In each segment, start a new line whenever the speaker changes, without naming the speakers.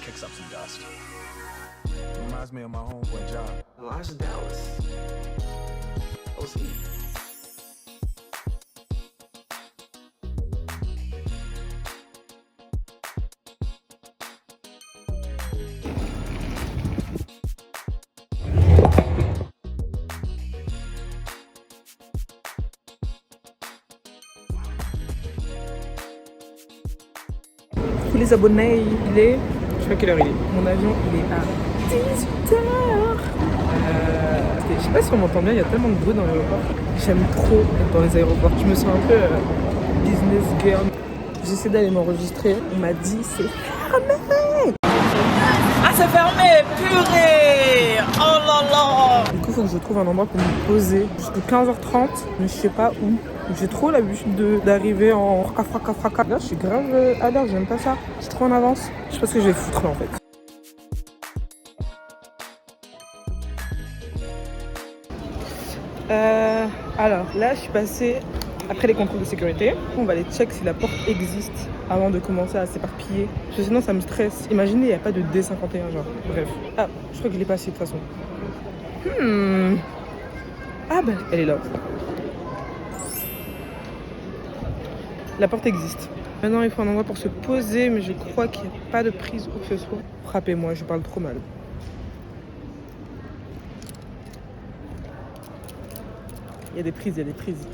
kicks up some dust. Reminds me of my homeboy job.
Elijah Dallas. OC.
Tous les abonnés, il est... Je sais pas quelle heure il est. Mon avion, il est à 18h. Je sais pas si on m'entend bien, il y a tellement de bruit dans l'aéroport. J'aime trop être dans les aéroports. Je me sens un peu business girl. J'essaie d'aller m'enregistrer. On m'a dit c'est fermé. Ah, c'est fermé, purée. Oh là là. Du coup, il faut que je trouve un endroit pour me poser jusqu'à 15h30, mais je sais pas où. J'ai trop l'habitude d'arriver en fracas. Là, je suis grave à l'heure, j'aime pas ça. Je suis trop en avance. Je sais pas ce que je vais foutre là en fait. Alors là, je suis passée après les contrôles de sécurité. On va aller check si la porte existe avant de commencer à s'éparpiller. Parce que sinon, ça me stresse. Imaginez, il n'y a pas de D51, genre. Bref. Ah, je crois que je l'ai passé de toute façon. Ah bah, elle est là. La porte existe. Maintenant, il faut un endroit pour se poser, mais je crois qu'il n'y a pas de prise où que ce soit. Frappez-moi, je parle trop mal. Il y a des prises, il y a des prises.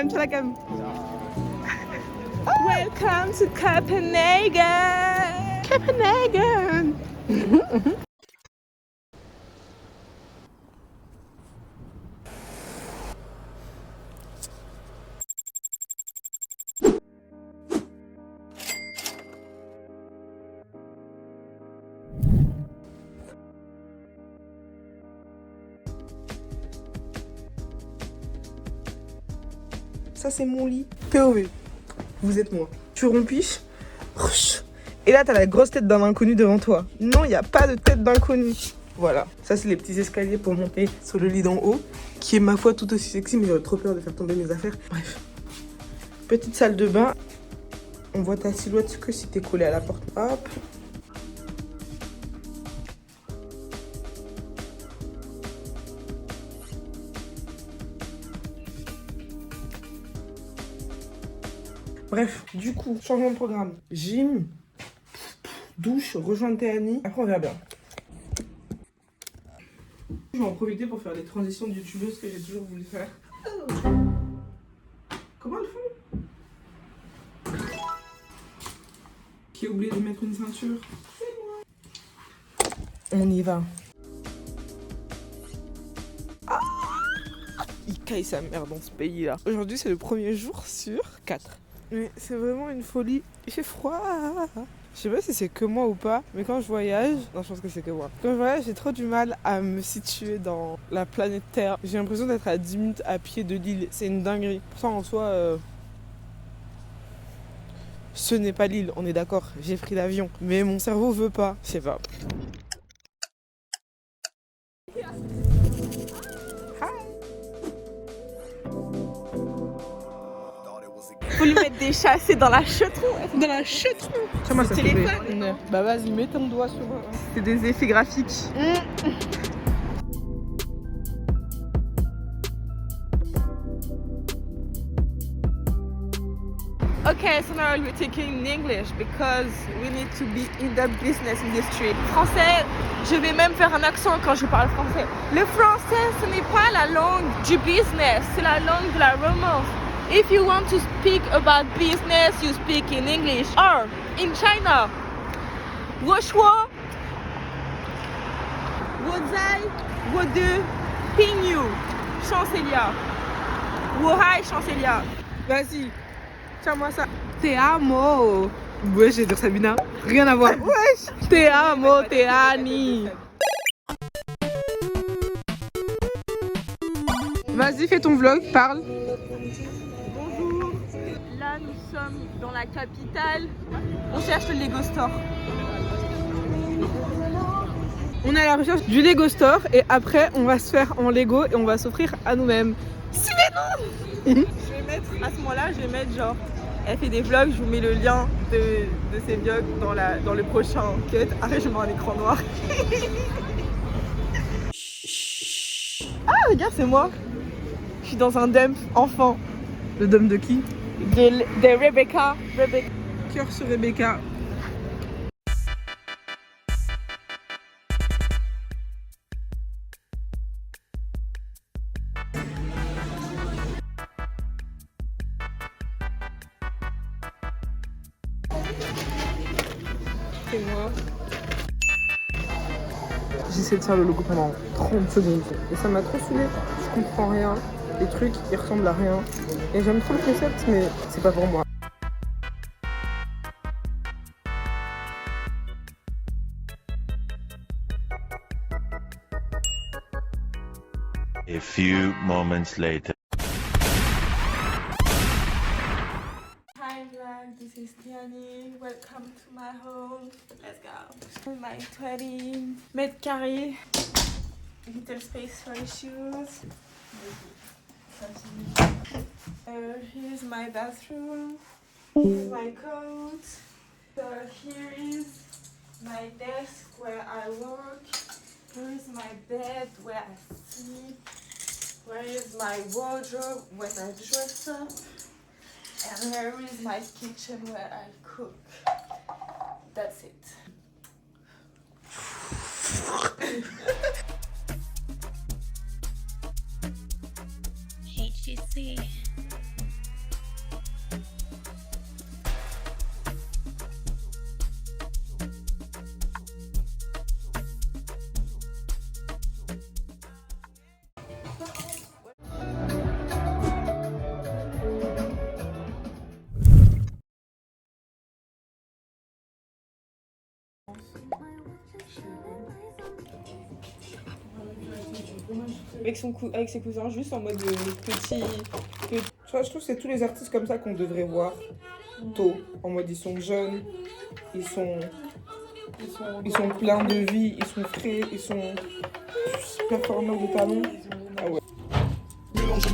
Sur la cam. Welcome to Copenhagen. Ça c'est mon lit. POV. Vous êtes moi. Tu rompiches. Et là t'as la grosse tête d'un inconnu devant toi. Non, il n'y a pas de tête d'inconnu. Voilà. Ça c'est les petits escaliers pour monter sur le lit d'en haut. Qui est ma foi tout aussi sexy, mais j'aurais trop peur de faire tomber mes affaires. Bref. Petite salle de bain. On voit ta silhouette que si t'es collé à la porte. Hop. Bref, du coup, changement de programme. Gym, douche, rejoindre Théanie. Après, on verra bien. Je vais en profiter pour faire les transitions de youtubeuse que j'ai toujours voulu faire. Comment elles font? Qui a oublié de mettre une ceinture? C'est moi. On y va. Ah, il caille sa mère dans ce pays-là. Aujourd'hui, c'est le premier jour sur 4. Mais c'est vraiment une folie. Il fait froid. Je sais pas si c'est que moi ou pas, mais quand je voyage... Non, je pense que c'est que moi. Quand je voyage, j'ai trop du mal à me situer dans la planète Terre. J'ai l'impression d'être à 10 minutes à pied de l'île. C'est une dinguerie. Pourtant, en soi... Ce n'est pas l'île, on est d'accord. J'ai pris l'avion. Mais mon cerveau veut pas. Je sais pas. Faut lui mettre des chassés dans la chetron. Dans la chetron. Tiens-moi ça téléphone. Bah vas-y, mets ton doigt sur... C'est des effets graphiques. Okay, so now we're taking English because we need to be in the business industry. Français, je vais même faire un accent quand je parle français. Le français, ce n'est pas la langue du business, c'est la langue de la romance. If you want to speak about business, you speak in English. Or in China, 我说我在我的朋友 Chancelia. 我爱 Chancelia. Vas-y, tiens-moi ça. Te amo. Wesh, j'ai dit Sabina. Rien à voir. Wesh. Te amo, te ani. Vas-y, fais ton vlog, parle. Bonjour. Là, nous sommes dans la capitale. On cherche le Lego Store. On est à la recherche du Lego Store et après, on va se faire en Lego et on va s'offrir à nous-mêmes. Suivez-nous. Je vais mettre, à ce moment-là, je vais mettre genre, elle fait des vlogs, je vous mets le lien de ses vlogs dans le prochain cut. Arrête, je mets un écran noir. Ah, regarde, c'est moi. Je suis dans un dump enfant. Le dump de qui? De Rebecca. Cœur sur Rebecca. C'est moi. J'essaie de faire le logo pendant 30 secondes et ça m'a trop saoulée. Je comprends rien. Les trucs, ils ressemblent à rien. Et j'aime trop le concept, mais c'est pas pour moi.
A few moments later.
Hi vlog, this is Tiani. Welcome to my home. Let's go. My 20 mètres carrés. Little space for the shoes. Here's my bathroom. Here's my coat. So here is my desk where I work. Here is my bed where I sleep. Where is my wardrobe when I dress up. And here is my kitchen where I cook. That's it.
HGC.
Avec ses cousins, juste en mode petit. Tu vois, je trouve que c'est tous les artistes comme ça qu'on devrait voir tôt. En mode, ils sont jeunes, ils sont pleins de vie, ils sont frais, ils sont performeurs de talent. Ah ouais. Mélange.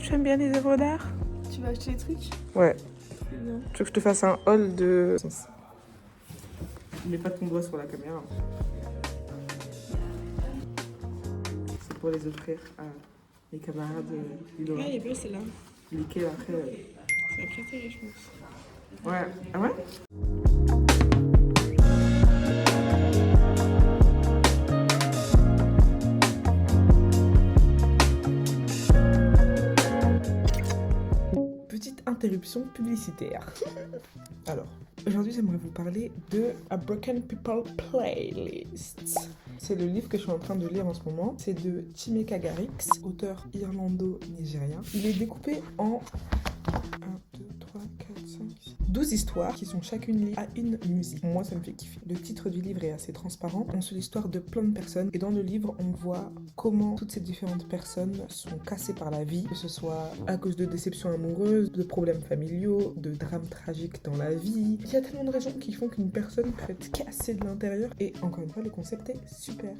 Tu aimes bien les œuvres d'art?
Tu vas acheter des trucs?
Ouais. Tu veux que je te fasse un haul de... Mets pas ton doigt sur la caméra. C'est pour les offrir à mes camarades.
Ah, il est bleu celle-là.
Lesquels après...
C'est la préférée, je pense.
Ouais. Ah ouais? Interruption publicitaire. Alors, aujourd'hui j'aimerais vous parler de A Broken People Playlist. C'est le livre que je suis en train de lire en ce moment. C'est de Chimeka Garrix, auteur irlando-nigérien. Il est découpé en 12 histoires qui sont chacune liées à une musique. Moi, ça me fait kiffer. Le titre du livre est assez transparent. On suit l'histoire de plein de personnes et dans le livre, on voit comment toutes ces différentes personnes sont cassées par la vie, que ce soit à cause de déceptions amoureuses, de problèmes familiaux, de drames tragiques dans la vie. Il y a tellement de raisons qui font qu'une personne peut être cassée de l'intérieur et encore une fois le concept est super.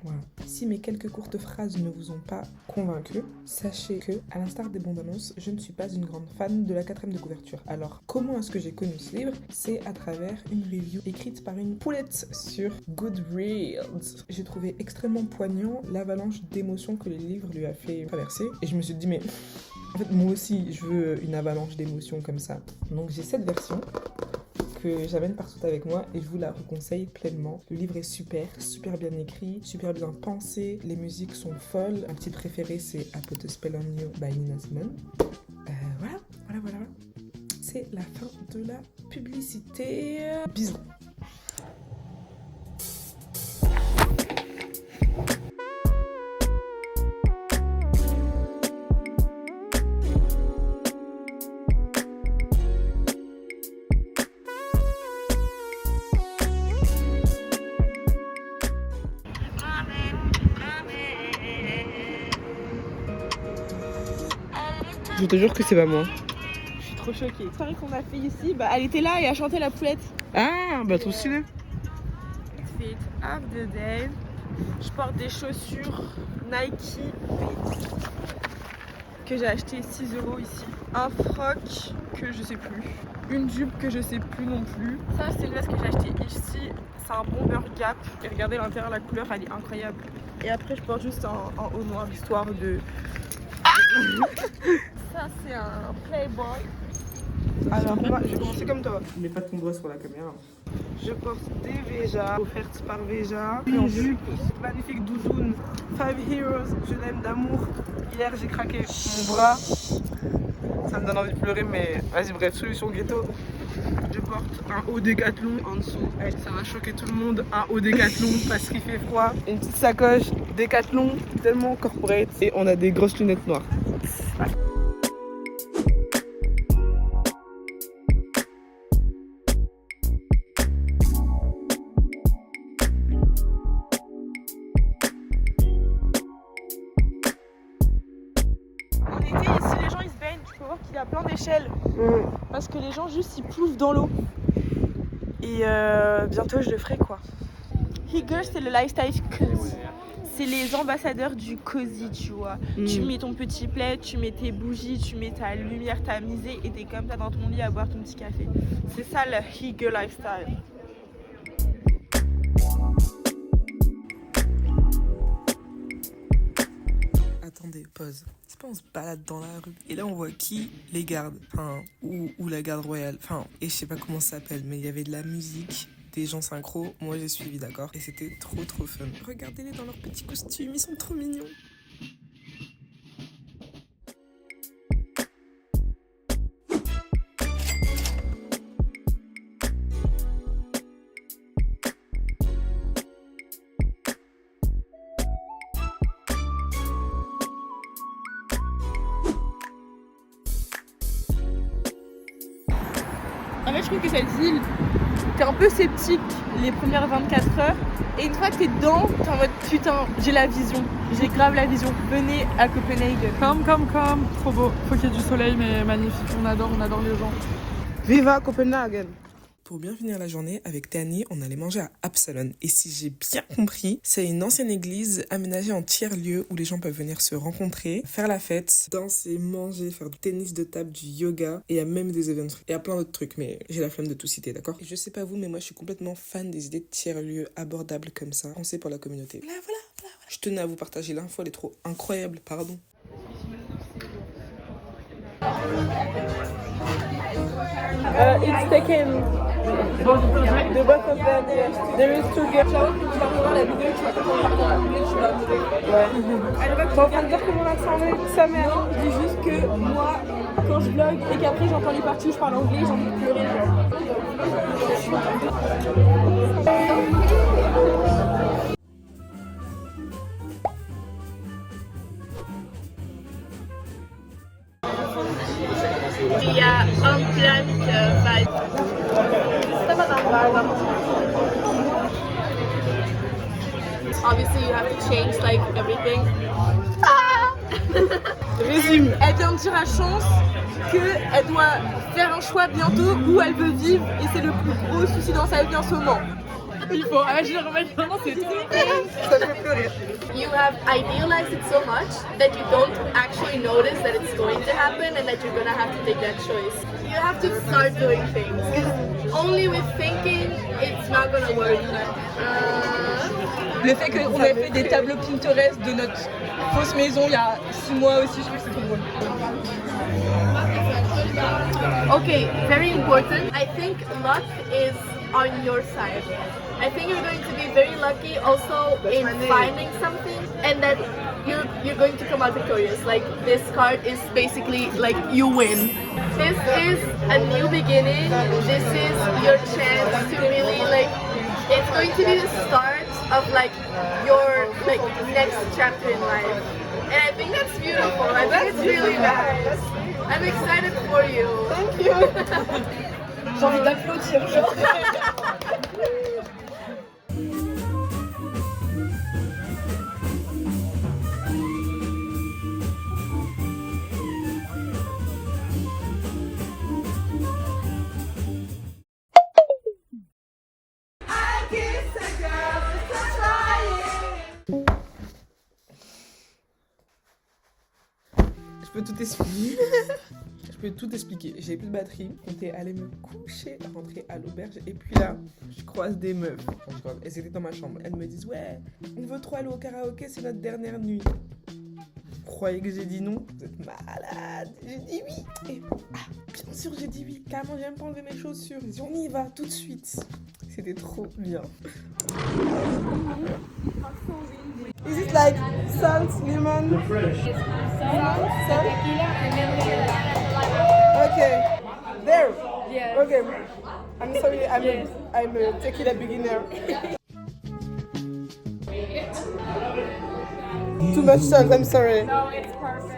Voilà. Si mes quelques courtes phrases ne vous ont pas convaincu, sachez que, à l'instar des bandes annonces, je ne suis pas une grande fan de la 4ème de couverture. Alors, comment est-ce que j'ai connu ce livre? C'est à travers une review écrite par une poulette sur Goodreads. J'ai trouvé extrêmement poignant l'avalanche d'émotions que le livre lui a fait traverser. Et je me suis dit, mais en fait, moi aussi, je veux une avalanche d'émotions comme ça. Donc, j'ai cette version que j'amène partout avec moi et je vous la reconseille pleinement. Le livre est super, super bien écrit, super bien pensé, les musiques sont folles. Un petit préféré c'est I Put a Spell on You by Nina Simone. Voilà. C'est la fin de la publicité. Bisous. Je te jure que c'est pas moi.
Je suis trop choquée. La soirée qu'on a fait ici, bah, elle était là et a chanté la poulette.
Ah, bah trop stylé.
Fit of the day. Je porte des chaussures Nike que j'ai acheté 6 € ici. Un froc que je sais plus. Une jupe que je sais plus non plus. Ça, c'est une veste que j'ai acheté ici. C'est un bomber Gap. Et regardez l'intérieur, la couleur, elle est incroyable. Et après, je porte juste un haut noir histoire de... Ça, c'est un Playboy.
Alors, moi, je vais commencer comme toi. Mets pas ton doigt sur la caméra. Je porte des Veja, offertes par Veja. Une jupe, magnifique doudoune. 5 Heroes, je l'aime d'amour. Hier, j'ai craqué mon bras. Ça me donne envie de pleurer, mais vas-y, bref, solution ghetto. Je porte un haut Décathlon en dessous. Ça va choquer tout le monde. Un haut Décathlon parce qu'il fait froid. Une petite sacoche Décathlon, tellement corporate. Et on a des grosses lunettes noires.
En été, ici, les gens ils se baignent. Tu peux voir qu'il y a plein d'échelles. Parce que les gens juste ils plouvent dans l'eau. Et bientôt je le ferai quoi. Hygge, c'est le lifestyle cozy. C'est les ambassadeurs du cozy, tu vois. Tu mets ton petit plaid, tu mets tes bougies, tu mets ta lumière tamisée et t'es comme ça dans ton lit à boire ton petit café. C'est ça le Hygge lifestyle.
Attendez, pause. C'est pas on se balade dans la rue et là on voit qui? Les gardes, enfin, ou la garde royale, enfin, et je sais pas comment ça s'appelle, mais il y avait de la musique, des gens synchro, moi j'ai suivi, d'accord? Et c'était trop fun. Regardez-les dans leurs petits costumes, ils sont trop mignons.
En fait, je trouve que cette ville, t'es un peu sceptique les premières 24 heures. Et une fois que t'es dedans, t'es en mode putain, j'ai la vision. J'ai grave la vision. Venez à Copenhague.
Comme, trop beau. Faut qu'il y ait du soleil, mais magnifique. On adore les gens.
Viva Copenhagen! Pour bien finir la journée, avec Tani, on allait manger à Absalon. Et si j'ai bien compris, c'est une ancienne église aménagée en tiers-lieu où les gens peuvent venir se rencontrer, faire la fête, danser, manger, faire du tennis de table, du yoga. Et il y a même des événements. Il y a plein d'autres trucs, mais j'ai la flemme de tout citer, d'accord? Et je sais pas vous, mais moi je suis complètement fan des idées de tiers-lieu abordables comme ça, pensées pour la communauté. Voilà. Je tenais à vous partager l'info, elle est trop incroyable, pardon.
It's taken. The both of them, there is two girls. Tu vas revoir la vidéo, tu vas comprendre dans l'anglais, tu vas mourir. Ouais. Elle va en train de dire que mon accent anglais est sa mère. Je dis juste que moi, quand je vlog et qu'après j'entends les parties où je parle anglais, j'ai envie de pleurer. Il y a un plan vibe.
obviously you have to change like everything.
Résume.
Elle vient de dire à Chance qu'elle doit faire un choix bientôt où elle veut vivre et c'est le plus gros souci dans sa vie en ce moment.
Il faut agir maintenant, c'est tout.
Ça me fait pleurer.
You have idealized it so much that you don't actually notice that it's going to happen and that you're gonna have to take that choice. You have to start doing things. 'Cause only with thinking, it's not gonna work.
Le fait qu'on ait fait des tableaux Pinterest de notre fausse maison il y a 6 mois aussi, je trouve que c'est trop drôle.
Okay, very important. I think luck is on your side. I think you're going to be very lucky also in finding something and that you're going to come out victorious. Like this card is basically like you win. This is a new beginning. This is your chance to really like, it's going to be the start of like your like next chapter in life. And I think that's beautiful. I think it's really nice. I'm excited for you. Thank you.
J'ai envie d'applaudir, genre. Je peux tout expliquer. Je peux tout expliquer. J'avais plus de batterie. On était allé me coucher, rentrer à l'auberge. Et puis là, je croise des meufs. Elles étaient dans ma chambre. Elles me disent ouais, on veut trop aller au karaoké, c'est notre dernière nuit. Vous croyez que j'ai dit non? Vous êtes malade. J'ai dit oui. Et bien sûr, j'ai dit oui. Carrément, j'ai même pas enlevé mes chaussures. J'ai dit on y va tout de suite. C'était trop bien. Is it like salt, lemon? Salt? Okay. There. Yeah. Okay. I'm sorry. I'm a tequila beginner. Too much salt. I'm sorry.
No, it's perfect.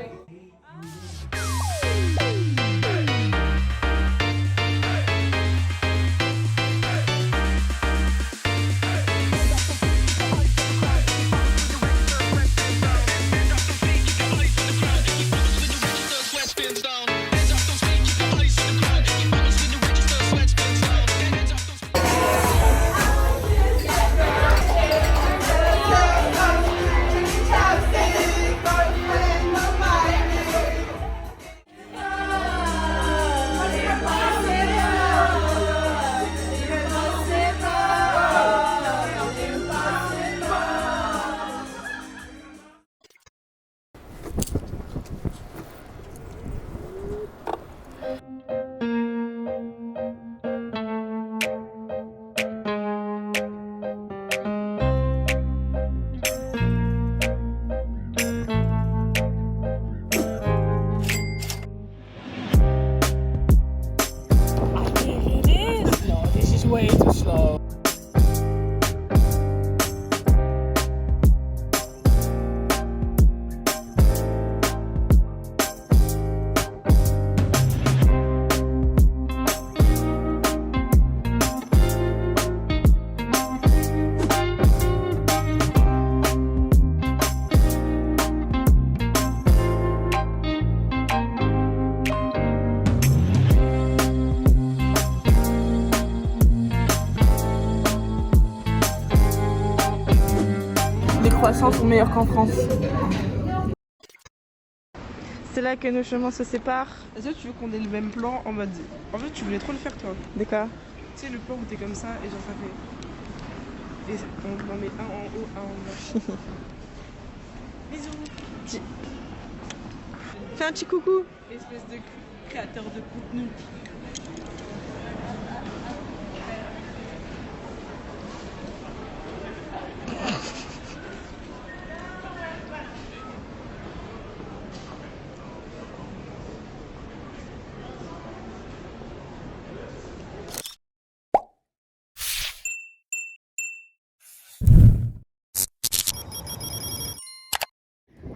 Way too slow. Les croissants sont meilleurs qu'en France. C'est là que nos chemins se séparent. Est-ce que tu veux qu'on ait le même plan en mode... En fait, tu voulais trop le faire, toi. D'accord. Tu sais, le plan où t'es comme ça et genre ça fait... Et on en met un en haut, un en bas. Bisous. Fais un petit coucou. Espèce de créateur de contenu.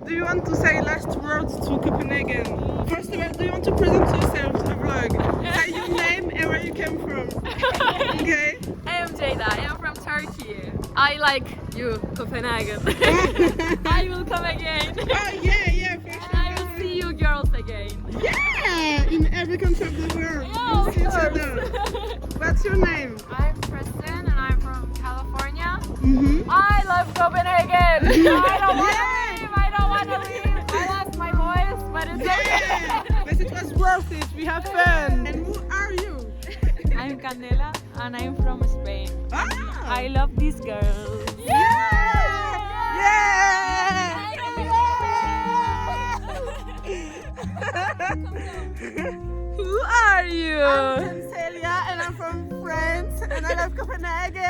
Do you want to say last words to Copenhagen? First of all, do you want to present yourself to the vlog? Say your name and where you came from. Okay?
I am Jada. I am from Turkey. I like
You, Copenhagen. I will come again.
Oh yeah, for sure.
I will see you girls again.
Yeah, in every country of the world.
Yeah,
We'll see each other. What's your name?
I'm Kristen and I'm from California.
Mm-hmm.
I love Copenhagen. I don't want to leave. I don't want to leave. I lost my voice, but it's okay.
But it was worth it. We have fun. And who are you?
I'm Candela and I'm from Spain.
Ah!
I love these girls.
Who are you? I'm Celia and I'm from France and I love Copenhagen.